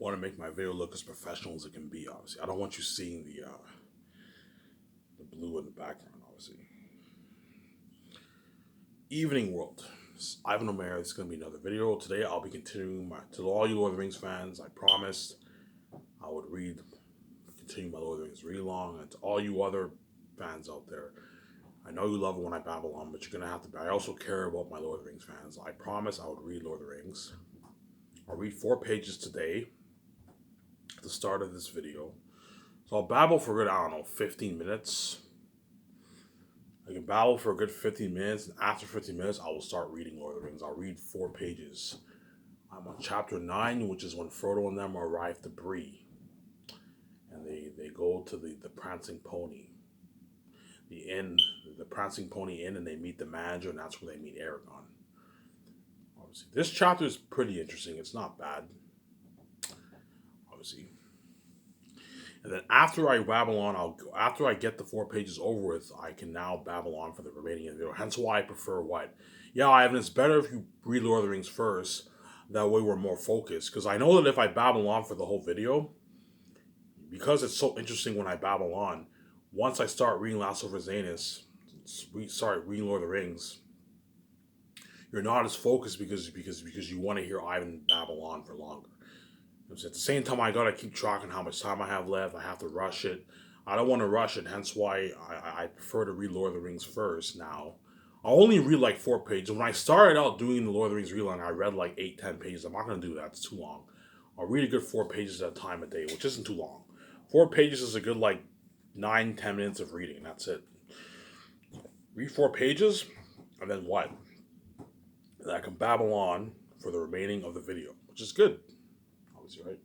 want to make my video look as professional as it can be. Obviously, I don't want you seeing the blue in the background. Obviously, evening world. Ivan Omer. This is gonna be another video today. I'll be continuing to all you Lord of the Rings fans. I promised I would continue my Lord of the Rings read along, and to all you other fans out there. I know you love it when I babble on, but you're gonna have to. I also care about my Lord of the Rings fans. I promise I would read Lord of the Rings. I'll read 4 pages today at the start of this video. So I'll babble for a good, 15 minutes. I can babble for a good 15 minutes, and after 15 minutes, I will start reading Lord of the Rings. I'll read 4 pages. I'm on chapter 9, which is when Frodo and them arrive to Bree. And they go to the Prancing Pony. The inn, the Prancing Pony Inn, and they meet the manager, and that's where they meet Aragorn. Obviously, this chapter is pretty interesting. It's not bad. Obviously. And then after I babble on, after I get the 4 pages over with, I can now babble on for the remaining of the video. Hence why I prefer what? Yeah, Ivan, it's better if you read Lord of the Rings first. That way we're more focused. Because I know that if I babble on for the whole video, because it's so interesting when I babble on, once I start reading Last of Zanus, start reading Lord of the Rings, you're not as focused because you want to hear Ivan babble on for longer. At the same time, I gotta keep tracking how much time I have left. I have to rush it. I don't want to rush it, hence why I prefer to read Lord of the Rings first now. I only read like 4 pages. When I started out doing the Lord of the Rings read-along, I read like 8-10 pages. I'm not going to do that. It's too long. I'll read a good 4 pages at a time a day, which isn't too long. 4 pages is a good like 9-10 minutes of reading. That's it. Read 4 pages, and then what? And I can babble on for the remaining of the video, which is good. Obviously, right?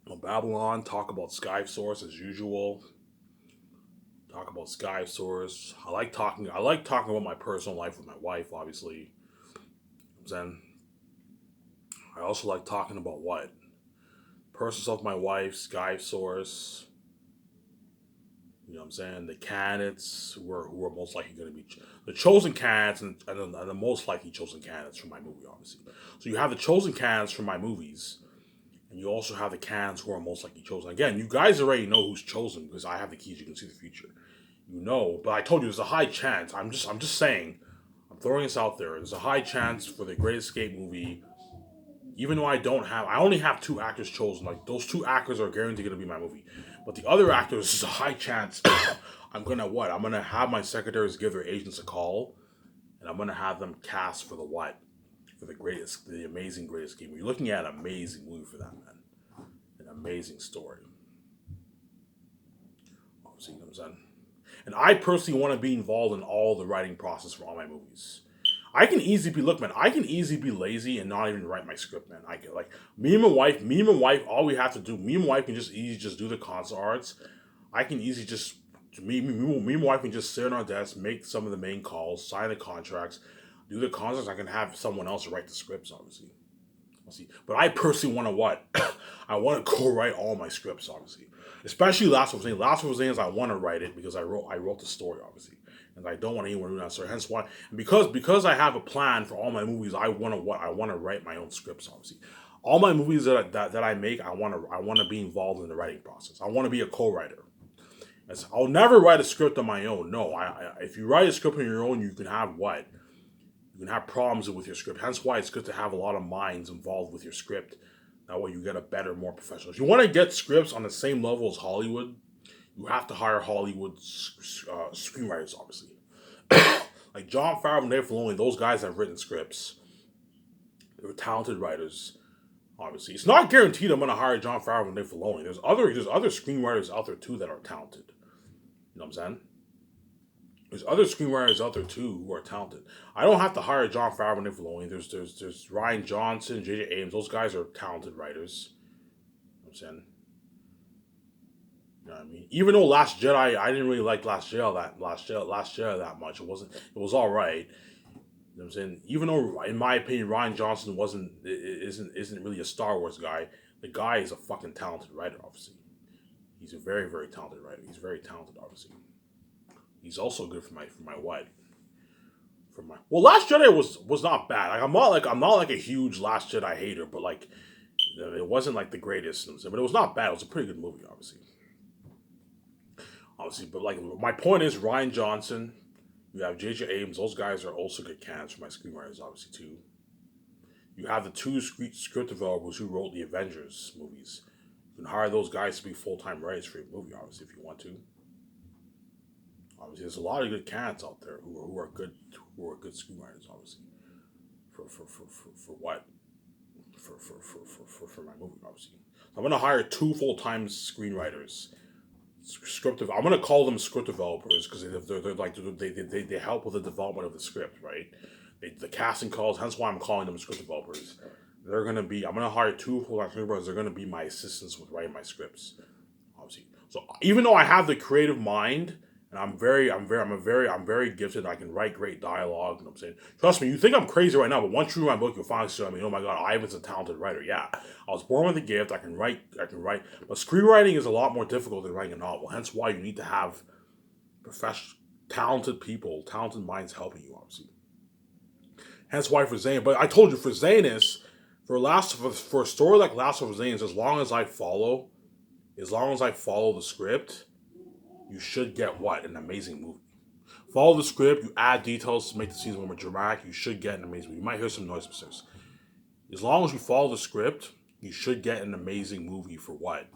I'll babble on, talk about Sky Source as usual. Talk about Sky Source. I like talking about my personal life with my wife, obviously. Then I also like talking about what? Personal stuff with my wife, Sky Source. You know what I'm saying? The candidates who are most likely going to be the chosen candidates and the most likely chosen candidates for my movie, obviously. So you have the chosen candidates for my movies, and you also have the candidates who are most likely chosen. Again, you guys already know who's chosen because I have the keys. You can see the future. You know, but I told you there's a high chance. I'm just saying. I'm throwing this out there. There's a high chance for the Great Escape movie. Even though I only have 2 actors chosen. Like those 2 actors are guaranteed going to be my movie. But the other actors, there's a high chance I'm gonna have my secretaries give their agents a call, and I'm gonna have them cast for the what? For the amazing Great Escape movie. You're looking at an amazing movie for that, man. An amazing story. Obviously, you know what I'm saying? And I personally want to be involved in all the writing process for all my movies. I can easily be lazy and not even write my script, man. I can me and my wife, all we have to do, me and my wife can just do the concept arts. I can easily just me and my wife can just sit on our desk, make some of the main calls, sign the contracts, do the contracts. I can have someone else write the scripts, obviously. But I personally want to what? I want to co-write all my scripts, obviously. Especially Last of Us. Last of Us, I want to write it because I wrote the story, obviously. And I don't want anyone to do that story. Hence why, because I have a plan for all my movies, I want to write my own scripts, obviously. All my movies that I make, I want to be involved in the writing process. I want to be a co-writer. I'll never write a script on my own. No, if you write a script on your own, you can have what? You can have problems with your script. Hence why it's good to have a lot of minds involved with your script. That way you get a better, more professional. If you want to get scripts on the same level as Hollywood, you have to hire Hollywood screenwriters, obviously. Like Jon Favreau and Dave Filoni, those guys have written scripts. They're talented writers, obviously. It's not guaranteed I'm going to hire Jon Favreau and Dave Filoni. There's other screenwriters out there too that are talented. You know what I'm saying? There's other screenwriters out there too who are talented. I don't have to hire Jon Favreau and Dave Filoni. There's Ryan Johnson, J.J. Abrams. Those guys are talented writers. You know what I'm saying? You know what I mean? Even though Last Jedi, I didn't really like Last Jedi that much. It was all right. You know what I'm saying? Even though, in my opinion, Ryan Johnson isn't really a Star Wars guy. The guy is a fucking talented writer, obviously. He's a very, very talented writer. He's very talented, obviously. He's also good for my what? For my well, Last Jedi was not bad. I'm not like a huge Last Jedi hater, but like it wasn't like the greatest, but it was not bad. It was a pretty good movie, obviously. But like my point is, Ryan Johnson, you have J.J. Abrams. Those guys are also good candidates for my screenwriters, obviously too. You have the two script developers who wrote the Avengers movies. You can hire those guys to be full-time writers for your movie, obviously, if you want to. Obviously, there's a lot of good candidates out there who are good screenwriters, obviously. For what? For my movie, obviously. So I'm gonna hire two full-time screenwriters. I'm gonna call them script developers because they're like they help with the development of the script, right? The casting calls. Hence why I'm calling them script developers. I'm gonna hire two full-time script developers. They're gonna be my assistants with writing my scripts, obviously. So even though I have the creative mind and I'm very gifted, I can write great dialogue. You know what I'm saying? Trust me, you think I'm crazy right now, but once you read my book, you'll finally see. I mean, oh my god, Ivan's a talented writer. Yeah, I was born with a gift. I can write. But screenwriting is a lot more difficult than writing a novel. Hence why you need to have professional, talented people, talented minds helping you. Obviously. Hence why for Zane. But I told you for Zanus, for a story like Last of Zanus, as long as I follow the script, you should get what? An amazing movie. Follow the script, you add details to make the scenes more dramatic, you should get an amazing movie. You might hear some noise upstairs. As long as you follow the script, you should get an amazing movie for what?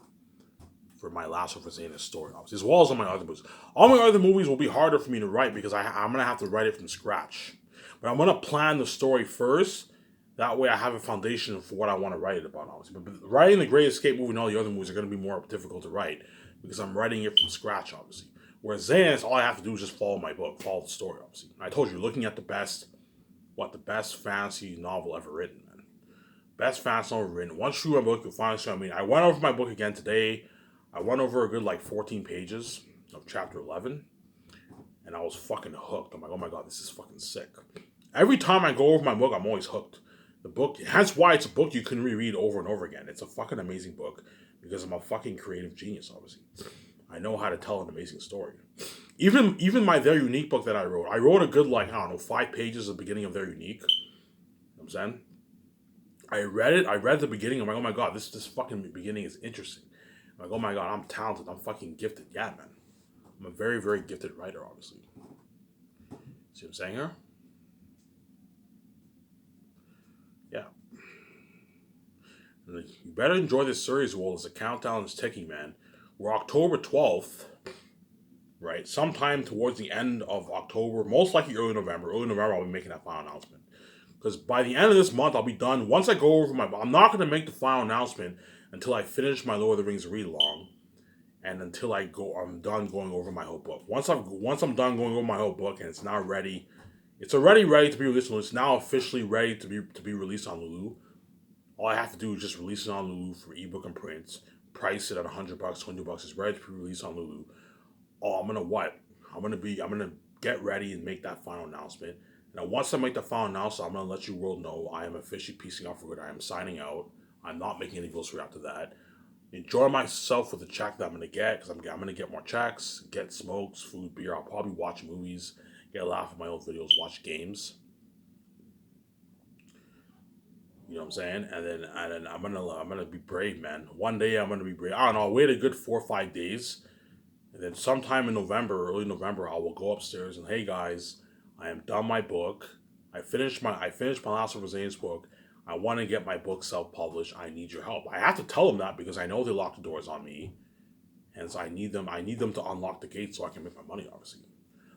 For my Last of Us story, obviously, as well as all my other movies. All my other movies will be harder for me to write because I'm going to have to write it from scratch. But I'm going to plan the story first. That way I have a foundation for what I want to write it about, obviously. But writing the Great Escape movie and all the other movies are going to be more difficult to write because I'm writing it from scratch, obviously. Whereas Zanus, all I have to do is just follow my book, follow the story, obviously. I told you, looking at the best fantasy novel ever written, man. Best fantasy novel written. Once you read my book, you'll finally see what I mean. I went over my book again today. I went over a good 14 pages of chapter 11, and I was fucking hooked. I'm like, oh my god, this is fucking sick. Every time I go over my book, I'm always hooked. The book, hence why it's a book you can reread over and over again. It's a fucking amazing book because I'm a fucking creative genius, obviously. I know how to tell an amazing story. Even my Their Unique book that I wrote a good 5 pages at the beginning of Their Unique. You know what I'm saying? I read the beginning, I'm like, oh my god, this fucking beginning is interesting. I'm like, oh my god, I'm talented, I'm fucking gifted. Yeah, man. I'm a very, very gifted writer, obviously. See what I'm saying here? Yeah. And you better enjoy this series while the countdown is ticking, man. We're October 12th, right? Sometime towards the end of October, most likely early November. Early November, I'll be making that final announcement. Because by the end of this month, I'll be done. Once I go over I'm not going to make the final announcement until I finish my Lord of the Rings read-along. And until I'm done going over my whole book. Once I'm done going over my whole book and it's now ready, it's already ready to be released. It's now officially ready to be released on Lulu. All I have to do is just release it on Lulu for ebook and prints. Price it at $100, $20. It's ready to be released on Lulu. Oh, I'm gonna get ready and make that final announcement. Now, once I make the final announcement, I'm gonna let you world know I am officially piecing out for good. I am signing out. I'm not making any videos for after that. Enjoy myself with the check that I'm gonna get because I'm gonna get more checks, get smokes, food, beer. I'll probably watch movies, get a laugh at my old videos, watch games. You know what I'm saying? And then I'm gonna be brave, man. One day I'm gonna be brave. I don't know. I'll wait a good 4 or 5 days, and then sometime in November, early November, I will go upstairs and hey guys, I am done my book. I finished my Last of Us book. I want to get my book self-published. I need your help. I have to tell them that because I know they lock the doors on me. Hence, I need them to unlock the gates so I can make my money, obviously.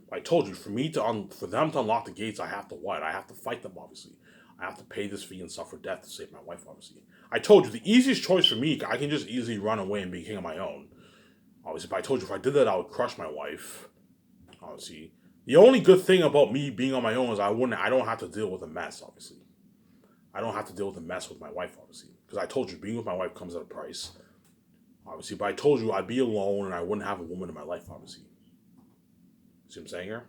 But I told you, for them to unlock the gates, I have to what? I have to fight them, obviously. I have to pay this fee and suffer death to save my wife, obviously. I told you, the easiest choice for me, I can just easily run away and be king on my own. Obviously, but I told you, if I did that, I would crush my wife. Obviously. The only good thing about me being on my own is I don't have to deal with a mess, obviously. I don't have to deal with a mess with my wife, obviously. Because I told you, being with my wife comes at a price. Obviously, but I told you I'd be alone and I wouldn't have a woman in my life, obviously. See what I'm saying here?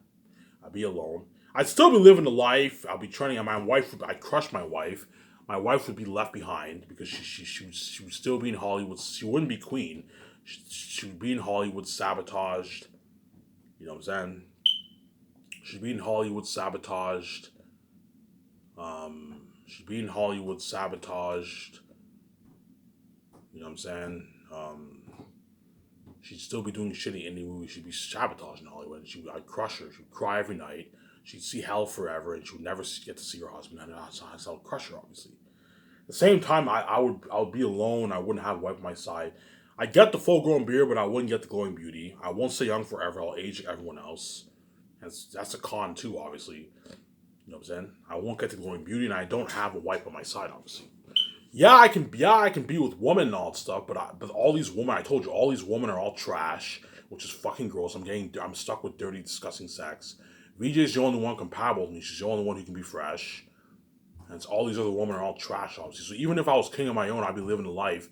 I'd be alone. I'd still be living the life. I'll be training. I'd crush my wife. My wife would be left behind because she would still be in Hollywood. She wouldn't be queen. She would be in Hollywood, sabotaged. You know what I'm saying? She's being Hollywood sabotaged. She's being Hollywood sabotaged. You know what I'm saying? She'd still be doing shitty indie movies. She'd be sabotaged in Hollywood. I'd crush her. She'd cry every night. She'd see hell forever, and she would never get to see her husband. And I would crush her, obviously. At the same time, I would be alone. I wouldn't have a wife at my side. I get the full grown beard, but I wouldn't get the glowing beauty. I won't stay young forever. I'll age like everyone else. That's a con too, obviously. You know what I'm saying? I won't get the glowing beauty, and I don't have a wife on my side, obviously. Yeah, I can. Yeah, I can be with women and all that stuff, but all these women, I told you, all these women are all trash, which is fucking gross. I'm stuck with dirty, disgusting sex. VJ's the only one compatible with me. She's the only one who can be fresh, and it's all these other women are all trash, obviously. So even if I was king of my own, I'd be living a life.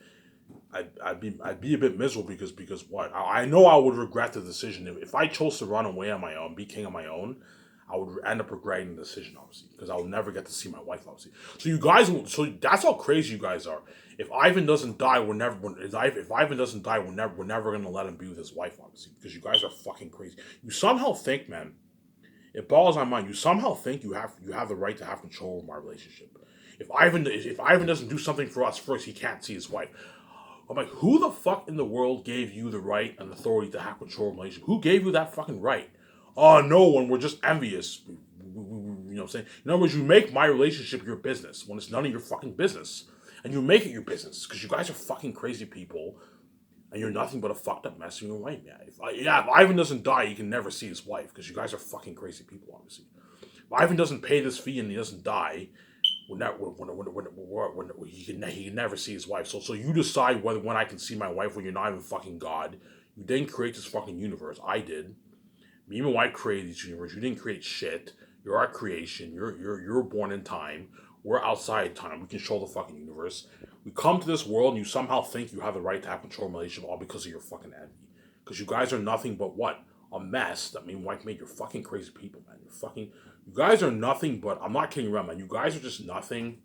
I'd be a bit miserable because what? I know I would regret the decision if I chose to run away on my own, be king on my own. I would end up regretting the decision, obviously, because I will never get to see my wife, obviously. So that's how crazy you guys are. If Ivan doesn't die, if Ivan doesn't die, we're never gonna let him be with his wife, obviously, because you guys are fucking crazy. You somehow think, man, it boggles my mind. You somehow think you have the right to have control over my relationship. If Ivan doesn't do something for us first, he can't see his wife. I'm like, who the fuck in the world gave you the right and authority to have control of a relationship? Who gave you that fucking right? Oh, no one. We're just envious. You know what I'm saying? In other words, you make my relationship your business when it's none of your fucking business. And you make it your business because you guys are fucking crazy people and you're nothing but a fucked up mess in your wife. If Ivan doesn't die, he can never see his wife because you guys are fucking crazy people, obviously. If Ivan doesn't pay this fee and he doesn't die, he can never see his wife. So you decide when I can see my wife when you're not even fucking God. You didn't create this fucking universe. I did. Me and my wife created this universe. You didn't create shit. You're our creation. You're born in time. We're outside time. We control the fucking universe. We come to this world and you somehow think you have the right to have control of a relationship all because of your fucking envy. Because you guys are nothing but what? A mess that me and wife made. You're fucking crazy people, man. You guys are nothing but, I'm not kidding around, man. You guys are just nothing.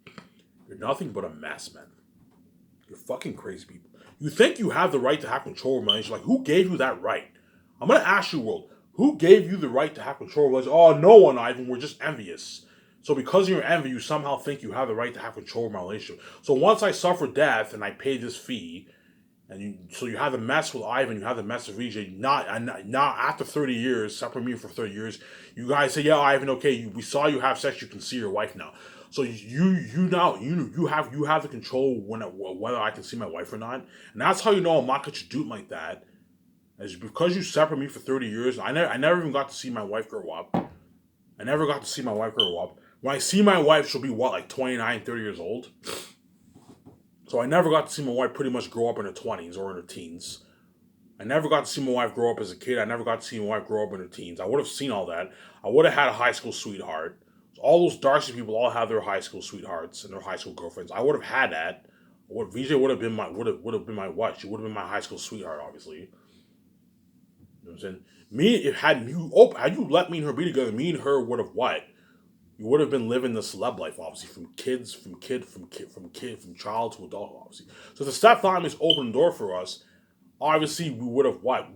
You're nothing but a mess, man. You're fucking crazy people. You think you have the right to have control of a relationship. Like, who gave you that right? I'm going to ask you, world. Who gave you the right to have control of a relationship? Oh, no one, Ivan. We're just envious. So because of your envy, you somehow think you have the right to have control of my relationship. So once I suffer death and I pay this fee, so you have the mess with Ivan, you have the mess with VJ. Not after 30 years, separate me for 30 years. You guys say, yeah, Ivan, okay, we saw you have sex. You can see your wife now. So you have the control whether I can see my wife or not, and that's how you know I'm not gonna do it like that. Is because you separate me for 30 years. I never even got to see my wife grow up. I never got to see my wife grow up. When I see my wife, she'll be what, like 29, 30 years old. So I never got to see my wife pretty much grow up in her 20s or in her teens. I never got to see my wife grow up as a kid. I never got to see my wife grow up in her teens. I would have seen all that. I would have had a high school sweetheart. All those Darcy people all have their high school sweethearts and their high school girlfriends. I would have had that. VJ would have been my what? She would have been my high school sweetheart, obviously. You know what I'm saying? Had you let me and her be together, me and her would have what? You would have been living the celeb life, obviously, from child to adult, obviously. So the stepfamily's opened the door for us. Obviously, we would have what?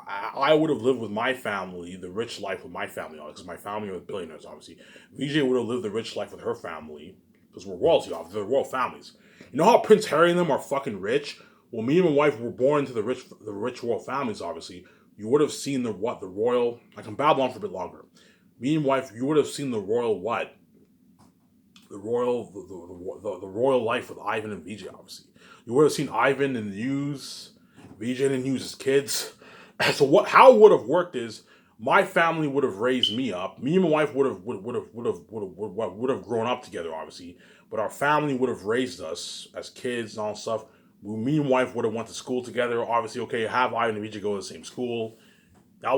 I would have lived with my family, the rich life with my family, because my family are billionaires, obviously. VJ would have lived the rich life with her family, because we're royalty, obviously. They're royal families. You know how Prince Harry and them are fucking rich? Well, me and my wife were born into the rich royal families, obviously. You would have seen the royal. I can babble on for a bit longer. Me and wife, you would have seen the royal what? The royal life with Ivan and VJ, obviously. You would have seen Ivan in the news, VJ in the news as kids. So how it would have worked is my family would have raised me up. Me and my wife would have grown up together, obviously. But our family would have raised us as kids and all stuff. Me and wife would have went to school together. Obviously, okay, have Ivan and VJ go to the same school. We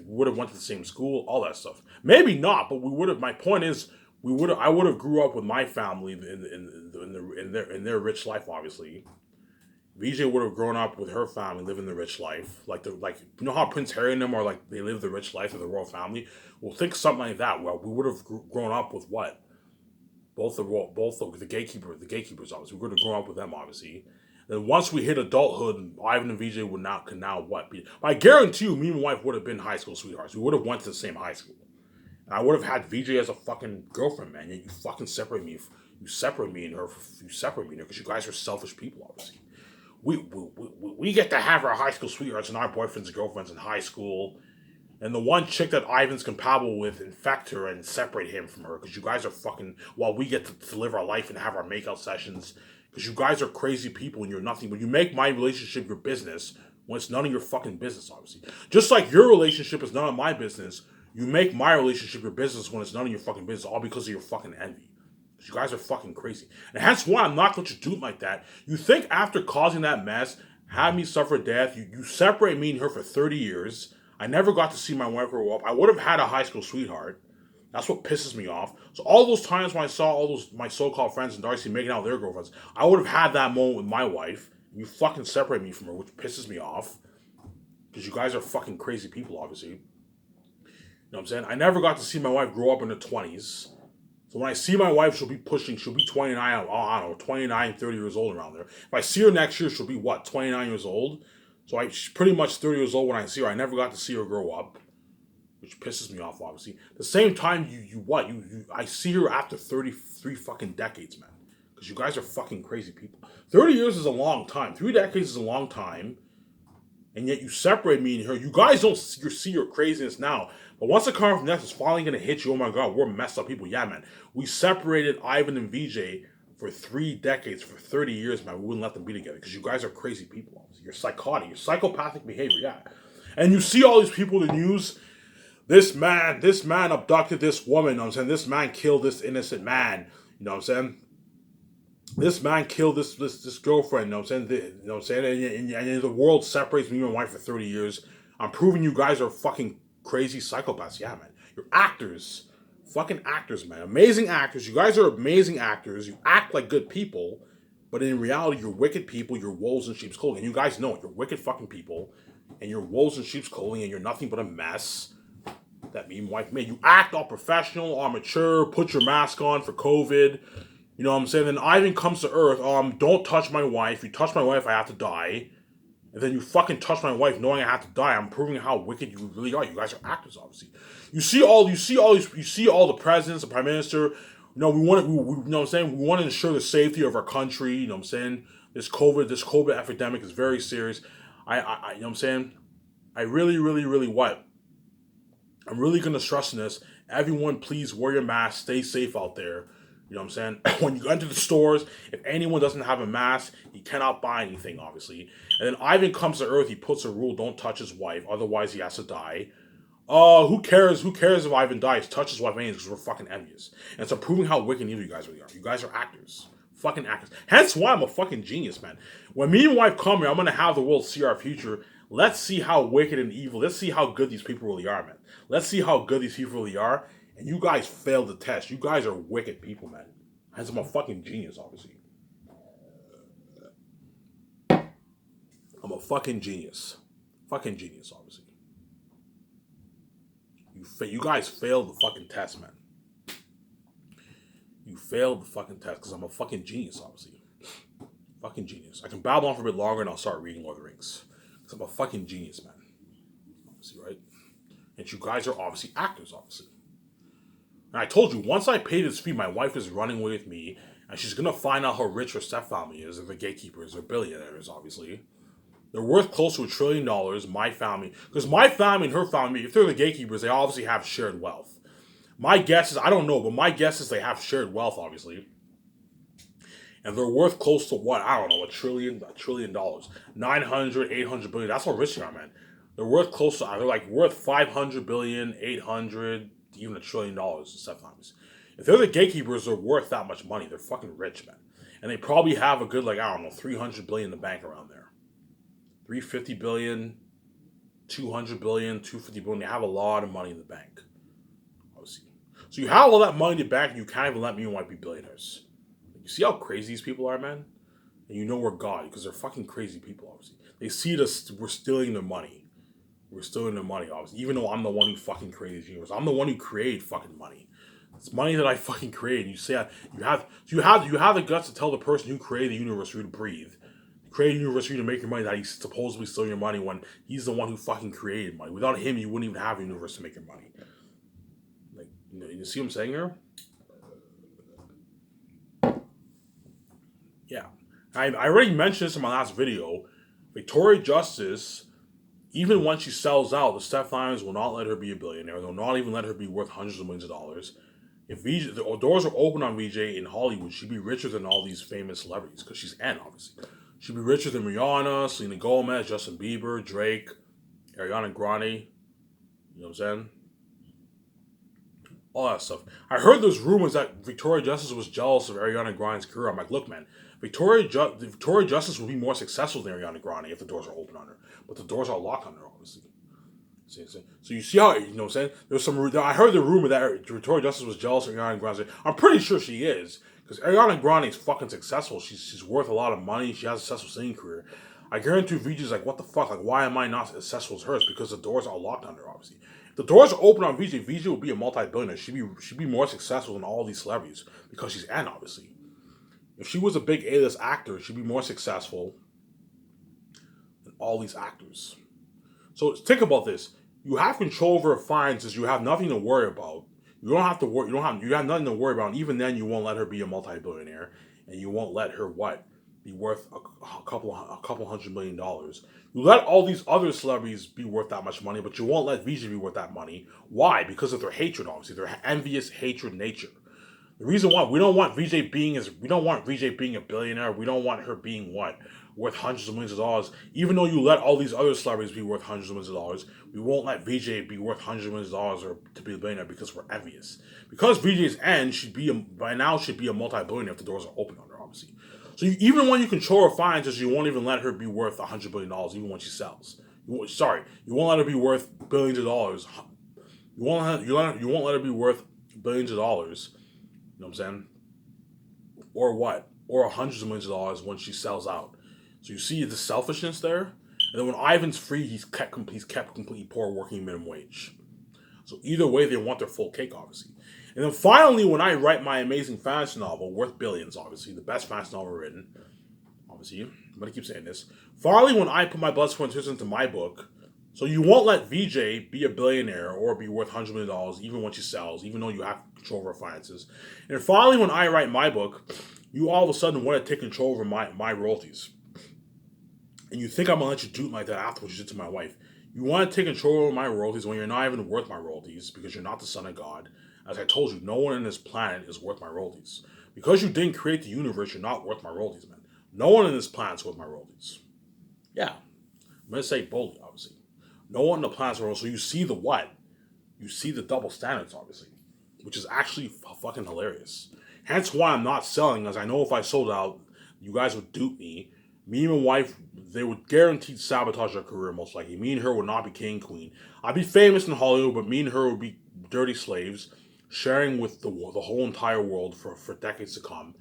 would have went to the same school, all that stuff. Maybe not, but we would have. My point is, I would have grew up with my family in their rich life. Obviously, VJ would have grown up with her family, living the rich life. Like you know how Prince Harry and them are like they live the rich life of the royal family. Well, think something like that. Well, we would have grown up with what? Both the gatekeepers. Obviously, we would have grown up with them. Obviously. And once we hit adulthood, Ivan and VJ could now what be? I guarantee you, me and my wife would have been high school sweethearts. We would have went to the same high school. And I would have had VJ as a fucking girlfriend, man. Yet you fucking separate me. You separate me and her. You separate me and her because you guys are selfish people, obviously. We get to have our high school sweethearts and our boyfriends and girlfriends in high school. And the one chick that Ivan's compatible with infect her and separate him from her because you guys are fucking. While we get to live our life and have our makeout sessions because you guys are crazy people and you're nothing. But you make my relationship your business when it's none of your fucking business, obviously. Just like your relationship is none of my business, you make my relationship your business when it's none of your fucking business, all because of your fucking envy. Because you guys are fucking crazy. And hence why I'm not going to do it like that. You think after causing that mess, have me suffer death, you separate me and her for 30 years. I never got to see my wife grow up. I would have had a high school sweetheart. That's what pisses me off. So all those times when I saw all those my so-called friends and Darcy making out with their girlfriends, I would have had that moment with my wife. And you fucking separate me from her, which pisses me off. Because you guys are fucking crazy people, obviously. You know what I'm saying? I never got to see my wife grow up in her 20s. So when I see my wife, she'll be 29, I don't know, 29, 30 years old around there. If I see her next year, she'll be, 29 years old? So she's pretty much 30 years old when I see her. I never got to see her grow up, which pisses me off, obviously. At the same time, I see her after 33 fucking decades, man. Because you guys are fucking crazy people. 30 years is a long time. 3 decades is a long time. And yet you separate me and her. You guys don't see your craziness now. But once the karma from next is finally going to hit you, oh my God, we're messed up people. Yeah, man. We separated Ivan and VJ for 3 decades, for 30 years, man. We wouldn't let them be together because you guys are crazy people. You're psychotic. You're psychopathic behavior, yeah. And you see all these people in the news. This man abducted this woman. You know what I'm saying? This man killed this innocent man. You know what I'm saying? This man killed this girlfriend, you know what I'm saying? You know what I'm saying? And the world separates me and my wife for 30 years. I'm proving you guys are fucking crazy psychopaths. Yeah, man. You're actors. Fucking actors, man. Amazing actors. You guys are amazing actors. You act like good people, but in reality, you're wicked people. You're wolves in sheep's clothing. And you guys know it. You're wicked fucking people. And you're wolves in sheep's clothing, and you're nothing but a mess that me and my wife made. You act all professional, all mature, put your mask on for COVID. You know what I'm saying? Then Ivan comes to Earth. Don't touch my wife. You touch my wife, I have to die. And then you fucking touch my wife, knowing I have to die. I'm proving how wicked you really are. You guys are actors, obviously. You see all the presidents, the prime minister. You know you know what I'm saying. We want to ensure the safety of our country. You know what I'm saying. This COVID epidemic is very serious. You know what I'm saying. I really, really, really what? I'm really gonna stress on this. Everyone, please wear your mask. Stay safe out there. You know what I'm saying? When you enter the stores, if anyone doesn't have a mask, he cannot buy anything, obviously. And then Ivan comes to Earth, he puts a rule, don't touch his wife, otherwise he has to die. Who cares? Who cares if Ivan dies? Touch his wife anyways, because we're fucking envious. And so proving how wicked evil you guys really are. You guys are actors. Fucking actors. Hence why I'm a fucking genius, man. When me and wife come here, I'm gonna have the world see our future. Let's see how wicked and evil, let's see how good these people really are, man. Let's see how good these people really are. And you guys failed the test. You guys are wicked people, man. Hence, I'm a fucking genius, obviously. I'm a fucking genius. Fucking genius, obviously. You guys failed the fucking test, man. You failed the fucking test because I'm a fucking genius, obviously. Fucking genius. I can babble on for a bit longer and I'll start reading Lord of the Rings. Because I'm a fucking genius, man. Obviously, right? And you guys are obviously actors, obviously. And I told you, once I pay this fee, my wife is running away with me, and she's gonna find out how rich her stepfamily is, and the gatekeepers, they're billionaires, obviously. They're worth close to $1 trillion, my family. Because my family and her family, if they're the gatekeepers, they obviously have shared wealth. My guess is, I don't know, but my guess is they have shared wealth, obviously. And they're worth close to what? I don't know, $1 trillion. 900, 800 billion. That's how rich they are, man. They're worth close to, they're like worth 500 billion, 800, even $1 trillion sometimes. If they're the gatekeepers, they're worth that much money. They're fucking rich, man. And they probably have a good, 300 billion in the bank around there. 350 billion, 200 billion, 250 billion. They have a lot of money in the bank. Obviously. So you have all that money in the bank and you can't even let me and wife be billionaires. You see how crazy these people are, man? And you know we're God because they're fucking crazy people, obviously. They see us, we're stealing their money. We're stealing their money, obviously. Even though I'm the one who fucking created the universe. I'm the one who created fucking money. It's money that I fucking created. You say you have the guts to tell the person who created the universe for you to breathe. Created the universe for you to make your money that he's supposedly stealing your money when he's the one who fucking created money. Without him, you wouldn't even have a universe to make your money. You see what I'm saying here? Yeah. I already mentioned this in my last video. Victoria Justice, even when she sells out, the stepfathers will not let her be a billionaire. They'll not even let her be worth hundreds of millions of dollars. If VJ, the doors are open on VJ in Hollywood, she'd be richer than all these famous celebrities because she's Anne, obviously. She'd be richer than Rihanna, Selena Gomez, Justin Bieber, Drake, Ariana Grande. You know what I'm saying? All that stuff. I heard there's rumors that Victoria Justice was jealous of Ariana Grande's career. I'm like, look, man, Victoria Justice would be more successful than Ariana Grande if the doors are open on her, but the doors are locked on her, obviously. So you see how, you know what I'm saying? There's some. I heard the rumor that Victoria Justice was jealous of Ariana Grande. I'm pretty sure she is because Ariana Grande is fucking successful. She's worth a lot of money. She has a successful singing career. I guarantee VJ's like, what the fuck? Like, why am I not as successful as hers? Because the doors are locked on her, obviously. If the doors are open on VJ would be a multi-billionaire. She'd be more successful than all these celebrities because she's Anne, obviously. If she was a big A-list actor, she'd be more successful than all these actors. So think about this. You have control over her finances. You have nothing to worry about. You don't have to worry. You have nothing to worry about. And even then, you won't let her be a multi-billionaire, and you won't let her what be worth a couple $100 million. You let all these other celebrities be worth that much money, but you won't let VJ be worth that money. Why? Because of their hatred, obviously, their envious hatred nature. The reason why we don't want VJ being a billionaire. We don't want her being what? Worth hundreds of millions of dollars. Even though you let all these other celebrities be worth hundreds of millions of dollars, we won't let VJ be worth hundreds of millions of dollars or to be a billionaire because we're envious. Because VJ's end by now should be a multi-billionaire if the doors are open on her, obviously. So even when you control her finances, you won't even let her be worth $100 billion even when she sells. You won't let her be worth billions of dollars. You won't let her be worth billions of dollars. You know what I'm saying? Or what? Or hundreds of millions of dollars when she sells out. So you see the selfishness there. And then when Ivan's free, he's kept completely poor, working minimum wage. So either way, they want their full cake, obviously. And then finally, when I write my amazing fantasy novel, worth billions, obviously, the best fantasy novel written, obviously, I'm going to keep saying this. Finally, when I put my blood, sweat, and tears into my book, so you won't let VJ be a billionaire or be worth $100 million even when she sells, even though you have control over her finances. And finally, when I write my book, you all of a sudden want to take control over my royalties. And you think I'm going to let you do it like that after what you did to my wife. You want to take control over my royalties when you're not even worth my royalties because you're not the son of God. As I told you, no one on this planet is worth my royalties. Because you didn't create the universe, you're not worth my royalties, man. No one on this planet is worth my royalties. Yeah. I'm going to say boldly, obviously. No one on the planet's worth. So you see the what? You see the double standards, obviously. Which is actually fucking hilarious. Hence why I'm not selling, as I know if I sold out, you guys would dupe me. Me and my wife, they would guaranteed sabotage our career, most likely. Me and her would not be king and queen. I'd be famous in Hollywood, but me and her would be dirty slaves, sharing with the whole entire world for decades to come.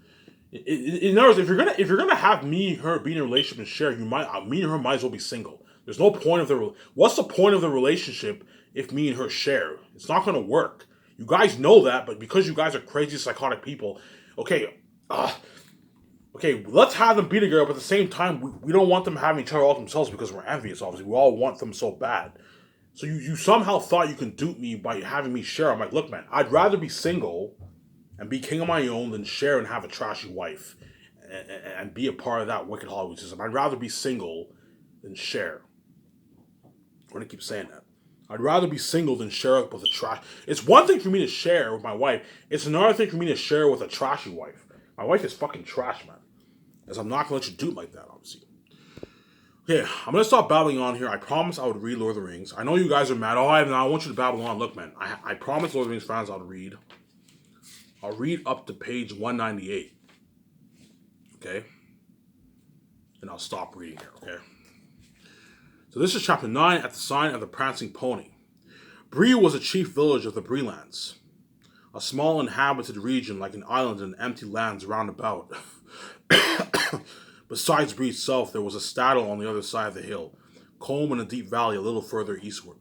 In other words, if you're gonna have me and her be in a relationship and share, me and her might as well be single. There's no point of what's the point of the relationship if me and her share? It's not gonna work. You guys know that, but because you guys are crazy, psychotic people, okay, let's have them be together, but at the same time, we don't want them having each other all themselves because we're envious, obviously. We all want them so bad. So you somehow thought you can dupe me by having me share. I'm like, look, man, I'd rather be single and be king of my own than share and have a trashy wife and be a part of that wicked Hollywood system. I'd rather be single than share. I'm going to keep saying that. I'd rather be single than share with a trash. It's one thing for me to share with my wife. It's another thing for me to share with a trashy wife. My wife is fucking trash, man. As I'm not going to let you do it like that, obviously. Okay, I'm going to stop babbling on here. I promise I would read Lord of the Rings. I know you guys are mad. Oh, I want you to babble on. Look, man, I promise Lord of the Rings fans I'll read. I'll read up to page 198. Okay? And I'll stop reading here, okay? So this is chapter 9, At the Sign of the Prancing Pony. Bree was a chief village of the Breelands, a small inhabited region like an island in empty lands round about. Besides Bree itself, there was a staddle on the other side of the hill, Combe in a deep valley a little further eastward,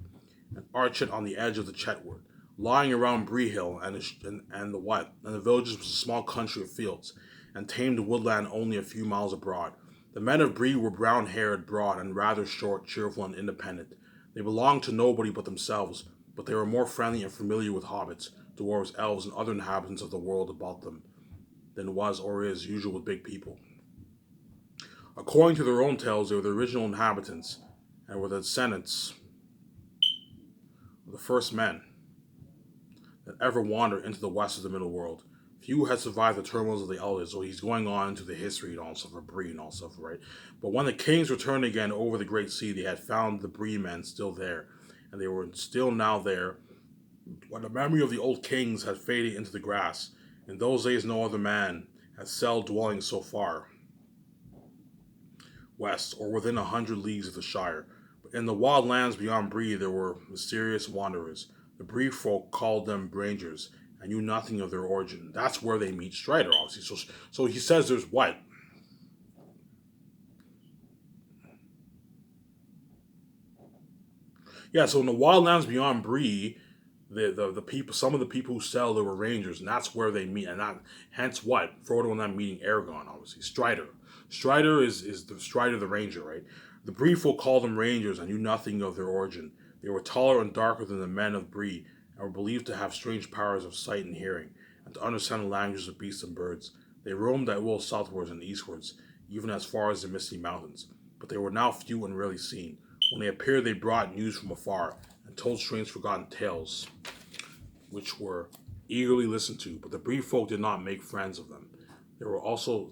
and Archet on the edge of the Chetwood. Lying around Bree Hill and the villages was a small country of fields, and tamed woodland only a few miles abroad. The men of Bree were brown-haired, broad, and rather short, cheerful, and independent. They belonged to nobody but themselves, but they were more friendly and familiar with hobbits, dwarves, elves, and other inhabitants of the world about them than was or is usual with big people. According to their own tales, they were the original inhabitants and were the descendants of the first men that ever wandered into the west of the middle world. Few had survived the turmoils of the elders, so he's going on into the history and all stuff of Bree and all stuff, right? But when the kings returned again over the great sea, they had found the Bree men still there, and they were still now there when the memory of the old kings had faded into the grass. In those days, no other man had cell dwellings so far west, or within 100 leagues of the Shire. But in the wild lands beyond Bree, there were mysterious wanderers. The Bree folk called them Rangers, and knew nothing of their origin. That's where they meet Strider, obviously. So he says there's what? Yeah, so in the wild lands beyond Bree, the people, some of the people who sell, there were Rangers, and that's where they meet, and that hence what Frodo and them meeting Aragorn, obviously Strider. Strider is the Strider the Ranger, right? The Bree folk called them Rangers and knew nothing of their origin. They were taller and darker than the men of Bree, and were believed to have strange powers of sight and hearing, and to understand the languages of beasts and birds. They roamed at will southwards and eastwards, even as far as the Misty Mountains, but they were now few and rarely seen. When they appeared, they brought news from afar, and told strange forgotten tales, which were eagerly listened to. But the Bree folk did not make friends of them. There were also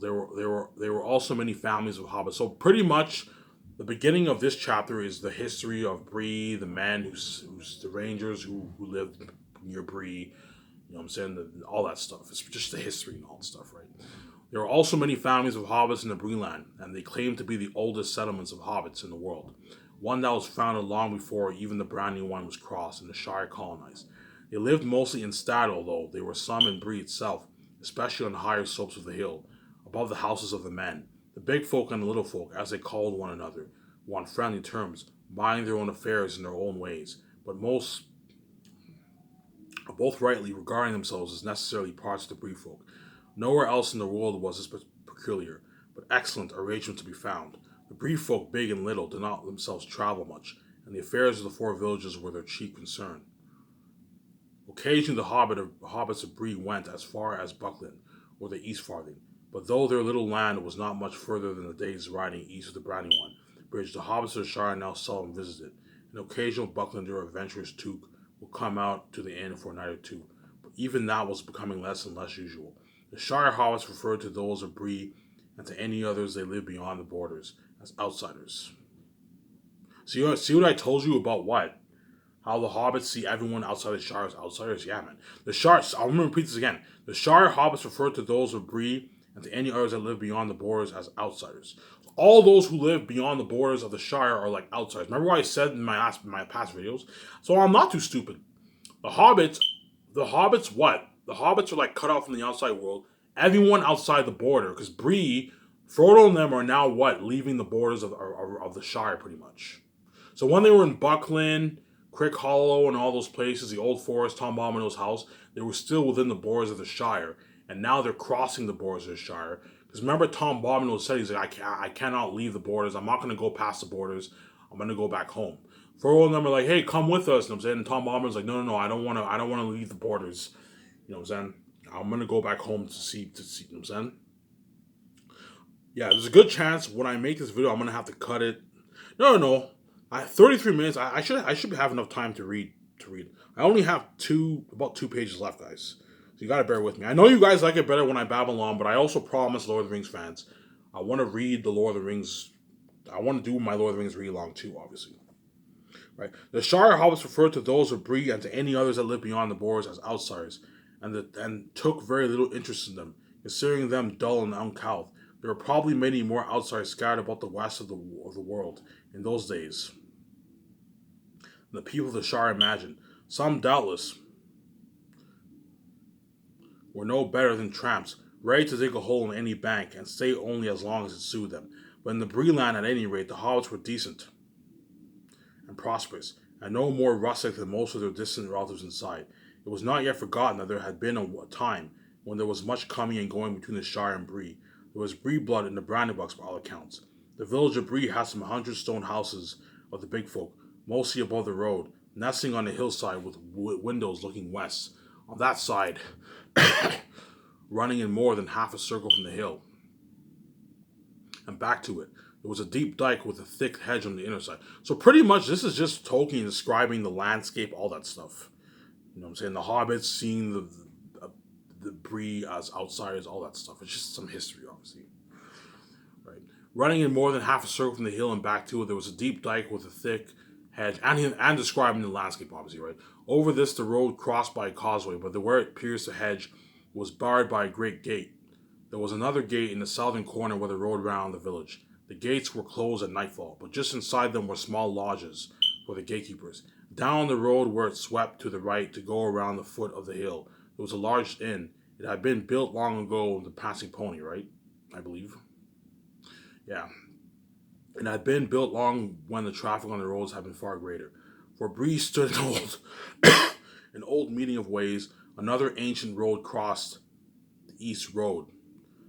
many families of hobbits. So pretty much, the beginning of this chapter is the history of Bree, the men who's the Rangers who lived near Bree. You know what I'm saying? All that stuff. It's just the history and all that stuff, right? There are also many families of hobbits in the Bree-land, and they claim to be the oldest settlements of hobbits in the world. One that was founded long before even the Brandywine was crossed and the Shire colonized. They lived mostly in Staddle, though there were some in Bree itself, especially on the higher slopes of the hill, above the houses of the men. The big folk and the little folk, as they called one another, were on friendly terms, minding their own affairs in their own ways, but both rightly regarding themselves as necessarily parts of the Bree folk. Nowhere else in the world was this peculiar, but excellent arrangement to be found. The Bree folk, big and little, did not themselves travel much, and the affairs of the four villages were their chief concern. Occasionally the hobbits of Bree went as far as Buckland, or the East Farthing, but though their little land was not much further than a day's riding east of the Brandywine Bridge, the hobbits of the Shire now seldom visited. An occasional Bucklander or adventurous took would come out to the inn for a night or two, but even that was becoming less and less usual. The Shire hobbits referred to those of Bree and to any others they lived beyond the borders as outsiders. See what I told you about what? How the hobbits see everyone outside the Shire as outsiders? Yeah, man. The Shire, I'll repeat this again. The Shire hobbits refer to those of Bree and to any others that live beyond the borders as outsiders. All those who live beyond the borders of the Shire are like outsiders. Remember what I said in my past videos? So I'm not too stupid. The hobbits what? The hobbits are like cut off from the outside world. Everyone outside the border, because Bree, Frodo and them are now what? Leaving the borders of the Shire pretty much. So when they were in Buckland, Crick Hollow, and all those places, the Old Forest, Tom Bombadil's house, they were still within the borders of the Shire, and now they're crossing the borders of the Shire. Because remember, Tom Bombadil said, he's like, I cannot leave the borders. I'm not going to go past the borders. I'm going to go back home. Frodo and them are like, hey, come with us. You know what I'm saying? And Tom Bombadil's like, no, I don't want to leave the borders. You know what I'm saying? I'm going to go back home to see. You know what I'm saying? Yeah, there's a good chance when I make this video, I'm going to have to cut it. No. 33 minutes. I should have enough time to read. I only have about 2 pages left, guys. So you gotta bear with me. I know you guys like it better when I babble on, but I also promise Lord of the Rings fans, I want to read the Lord of the Rings. I want to do my Lord of the Rings read along too, obviously. Right. The Shire hobbits referred to those of Bree and to any others that lived beyond the borders as outsiders, and took very little interest in them, considering them dull and uncouth. There were probably many more outsiders scattered about the west of the world in those days than the people of the Shire imagined. Some, doubtless, were no better than tramps, ready to dig a hole in any bank and stay only as long as it suited them. But in the Bree-land, at any rate, the hobbits were decent and prosperous, and no more rustic than most of their distant relatives inside. It was not yet forgotten that there had been a time when there was much coming and going between the Shire and Bree. There was Bree blood in the Brandybucks by all accounts. The village of Bree had some 100 stone houses of the big folk, mostly above the road, nesting on a hillside with windows looking west. On that side, running in more than half a circle from the hill, and back to it, there was a deep dike with a thick hedge on the inner side. So pretty much, this is just Tolkien describing the landscape, all that stuff. You know what I'm saying? The hobbits seeing the Bree as outsiders, all that stuff. It's just some history, obviously. Right. Running in more than half a circle from the hill and back to it, there was a deep dike with a thick hedge, and describing the landscape, obviously, right? Over this, the road crossed by a causeway, but where it pierced the hedge was barred by a great gate. There was another gate in the southern corner where the road ran the village. The gates were closed at nightfall, but just inside them were small lodges for the gatekeepers. Down the road where it swept to the right to go around the foot of the hill, there was a large inn. It had been built long ago with the passing pony, right? I believe. Yeah. It had been built long when the traffic on the roads had been far greater. For Bree stood an old meeting of ways. Another ancient road crossed the east road,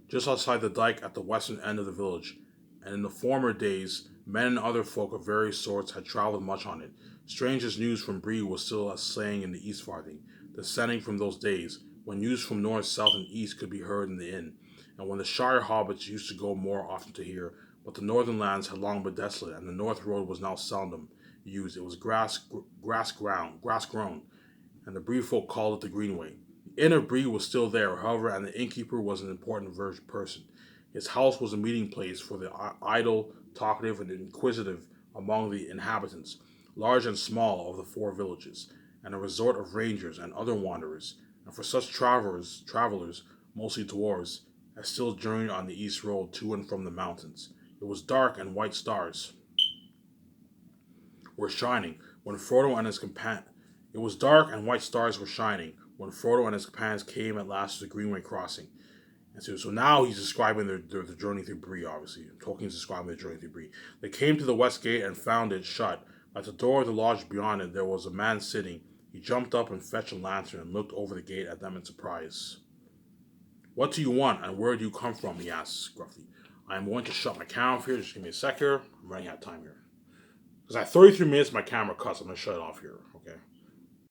just outside the dike at the western end of the village, and in the former days, men and other folk of various sorts had travelled much on it. Strangest news from Bree was still a saying in the East Farthing, descending from those days, when news from north, south, and east could be heard in the inn, and when the Shire hobbits used to go more often to hear, but the northern lands had long been desolate, and the north road was now seldom used. It was grass grown, and the Bree folk called it the Greenway. The inn of Bree was still there, however, and the innkeeper was an important person. His house was a meeting place for the idle, talkative, and inquisitive among the inhabitants, large and small, of the four villages, and a resort of rangers and other wanderers, and for such travelers, mostly dwarves, as still journeyed on the east road to and from the mountains. It was dark, and white stars were shining when Frodo and his companion. It was dark, and white stars were shining when Frodo and his companions came at last to the Greenway crossing. And so now he's describing their journey through Bree, obviously. Tolkien's describing their journey through Bree. They came to the west gate and found it shut. At the door of the lodge beyond it, there was a man sitting. He jumped up and fetched a lantern and looked over the gate at them in surprise. "What do you want, and where do you come from?" he asked gruffly. "I am going to shut my camera off here. Just give me a sec here. I'm running out of time here. Because at 33 minutes, my camera cuts. I'm going to shut it off here, okay?